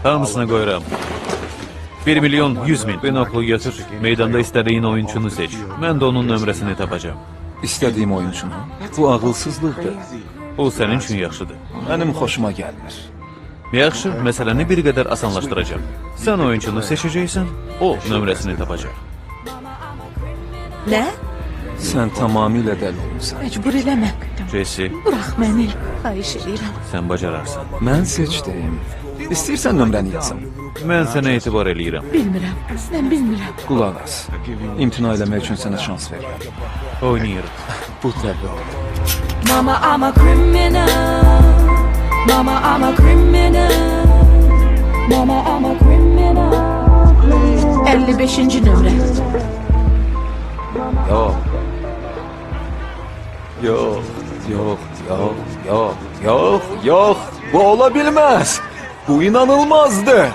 Hamısını qoyuram. 1 milyon 100 min. Binoklu götür. Meydanda istədiyin oyunçunu seç. Mən də onun nömrəsini tapacağım. İstədiyim oyuncunu. Bu ağılsızlıqdır. O sənin üçün yaxşıdır. Mənim xoşuma gəlmir. Yaxşı, məsələni bir qədər asanlaşdıracağım. Sən oyunçunu seçəcəksən, o nömrəsini tapacaq. Nə? Sən tamamilə dəli olmusan. Məcbur eləmə. Jesse, Burax məni. Xahiş edirəm. sən bacararsan. Mən seçdim. İstəyirsən nömrəni yazım. Mən sənə etibar eləyirəm. Bilmirəm. Mən bilmirəm. Qulaq as. İmtina eləmək üçün sənə şans verirəm. Oynayırıq. Bu təbii olur. Mama, I'm a criminal. Mama, I'm a criminal. Mama, I'm a criminal. 55-ci nömrə. Yox. Yox, yox, yox, yox, yox, yox. Bu ola bilməz. Bu inanılmazdı.